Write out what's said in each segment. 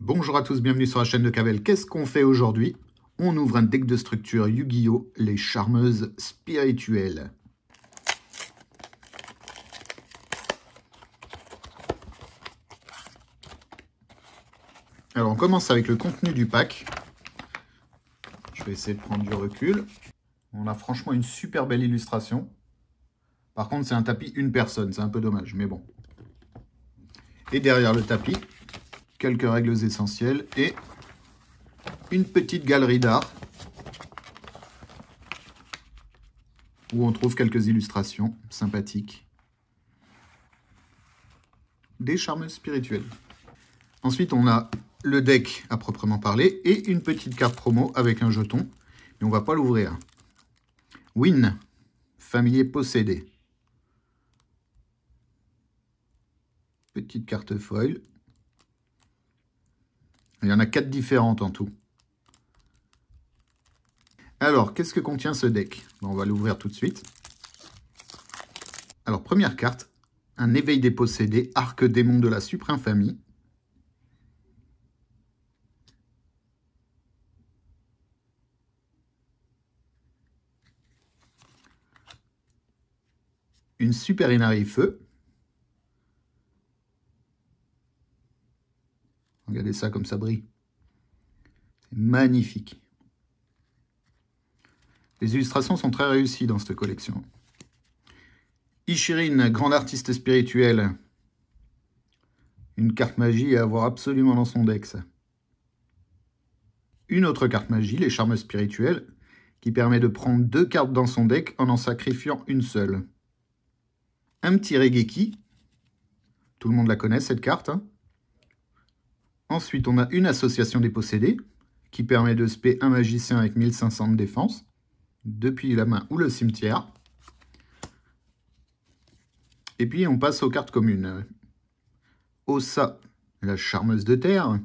Bonjour à tous, bienvenue sur la chaîne de Cabel. Qu'est-ce qu'on fait aujourd'hui? On ouvre un deck de structure Yu-Gi-Oh! Les Charmeuses Spirituelles. Alors on commence avec le contenu du pack. Je vais essayer de prendre du recul. On a franchement une super belle illustration. Par contre c'est un tapis une personne, c'est un peu dommage, mais bon. Et derrière le tapis, quelques règles essentielles et une petite galerie d'art où on trouve quelques illustrations sympathiques des charmeuses spirituelles. Ensuite, on a le deck à proprement parler et une petite carte promo avec un jeton, mais on ne va pas l'ouvrir. Win, familier possédé. Petite carte foil. Il y en a 4 différentes en tout. Alors, qu'est-ce que contient ce deck? On va l'ouvrir tout de suite. Alors, première carte, un éveil des possédés, arc démon de la suprême famille. Une super Inari feu. Regardez ça comme ça brille. C'est magnifique. Les illustrations sont très réussies dans cette collection. Ishirin, grande artiste spirituelle. Une carte magie à avoir absolument dans son deck, ça. Une autre carte magie, les charmeuses spirituelles, qui permet de prendre 2 cartes dans son deck en sacrifiant une seule. Un petit Regeki. Tout le monde la connaît, cette carte. Hein. Ensuite, on a une association des possédés, qui permet de spé un magicien avec 1500 de défense, depuis la main ou le cimetière. Et puis, on passe aux cartes communes. Ossa, la charmeuse de terre.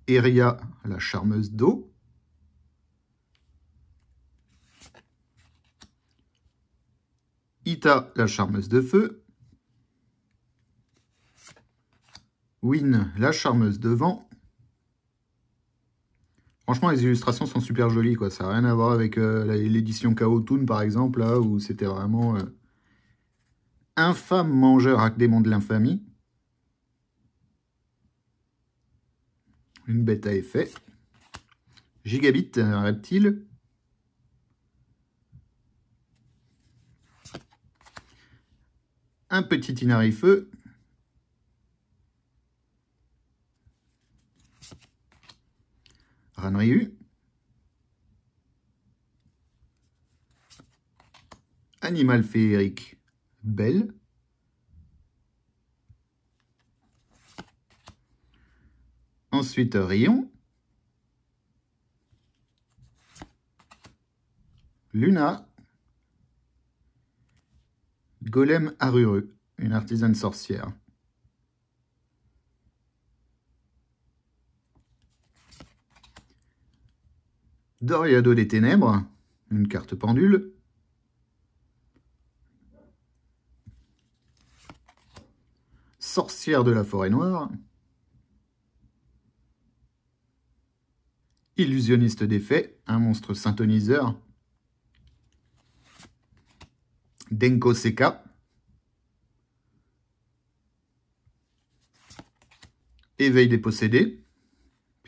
Eria, la charmeuse d'eau. Ita, la charmeuse de feu. Win, la charmeuse de vent. Franchement, les illustrations sont super jolies, quoi. Ça n'a rien à voir avec l'édition Chaos Toon, par exemple, là, où c'était vraiment infâme mangeur arc démon de l'infamie. Une bête à effet. Gigabit, un reptile. Un petit Inari feu. Ranryu. Animal féerique, Belle. Ensuite, Rion. Luna. Golem Arureux, une artisane sorcière. Doriado des Ténèbres, une carte pendule. Sorcière de la Forêt Noire. Illusionniste des Fées, un monstre synthoniseur. Denko Seka. Éveil des possédés.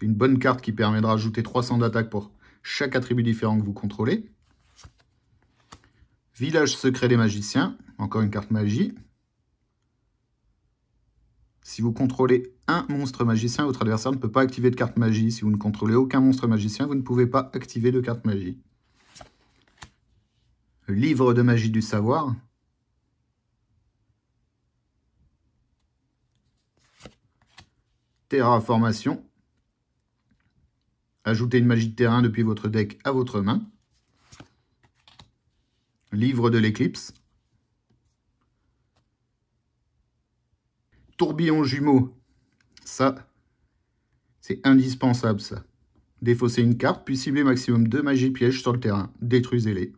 Une bonne carte qui permet de rajouter 300 d'attaque pour chaque attribut différent que vous contrôlez. Village secret des magiciens. Encore une carte magie. Si vous contrôlez un monstre magicien, votre adversaire ne peut pas activer de carte magie. Si vous ne contrôlez aucun monstre magicien, vous ne pouvez pas activer de carte magie. Le livre de magie du savoir. Terraformation. Ajoutez une magie de terrain depuis votre deck à votre main. Livre de l'éclipse. Tourbillon jumeau. Ça, c'est indispensable, ça. Défaussez une carte, puis ciblez maximum 2 magies pièges sur le terrain. Détruisez-les.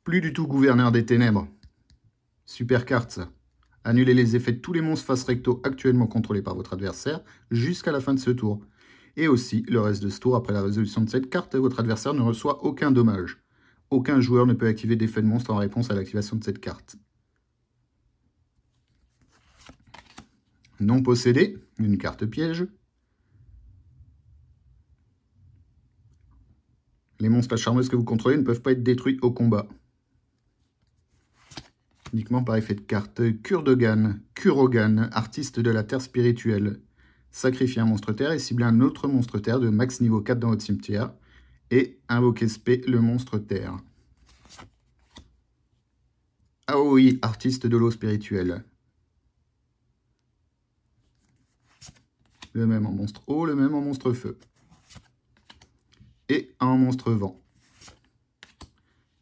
Plus du tout gouverneur des ténèbres. Super carte, ça. Annulez les effets de tous les monstres face recto actuellement contrôlés par votre adversaire jusqu'à la fin de ce tour. Et aussi, le reste de ce tour, après la résolution de cette carte, votre adversaire ne reçoit aucun dommage. Aucun joueur ne peut activer d'effet de monstre en réponse à l'activation de cette carte. Non possédé, une carte piège. Les monstres à charmeuse que vous contrôlez ne peuvent pas être détruits au combat. Uniquement par effet de carte. Kurogan, artiste de la terre spirituelle. Sacrifiez un monstre terre et ciblez un autre monstre terre de max niveau 4 dans votre cimetière. Et invoquez spé le monstre terre. Aoi, artiste de l'eau spirituelle. Le même en monstre eau, le même en monstre feu. Et un monstre vent.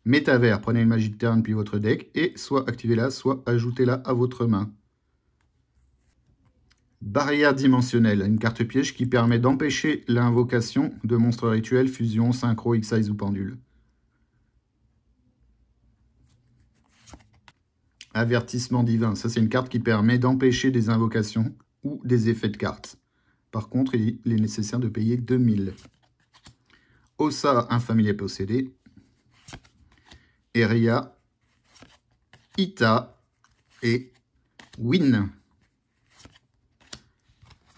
Métavers, prenez une magie de terrain depuis votre deck et soit activez-la, soit ajoutez-la à votre main. Barrière dimensionnelle, une carte piège qui permet d'empêcher l'invocation de monstres rituels, fusion, synchro, X-Size ou pendule. Avertissement divin, ça c'est une carte qui permet d'empêcher des invocations ou des effets de cartes. Par contre, il est nécessaire de payer 2000. Ossa, un familier possédé. Eria, Ita et Win.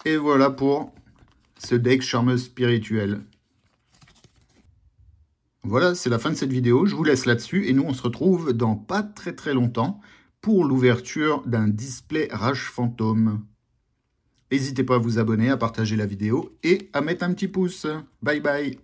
Et voilà pour ce deck charmeuse spirituelle. Voilà, c'est la fin de cette vidéo. Je vous laisse là-dessus et nous, on se retrouve dans pas très longtemps pour l'ouverture d'un display Rage Fantôme. N'hésitez pas à vous abonner, à partager la vidéo et à mettre un petit pouce. Bye bye.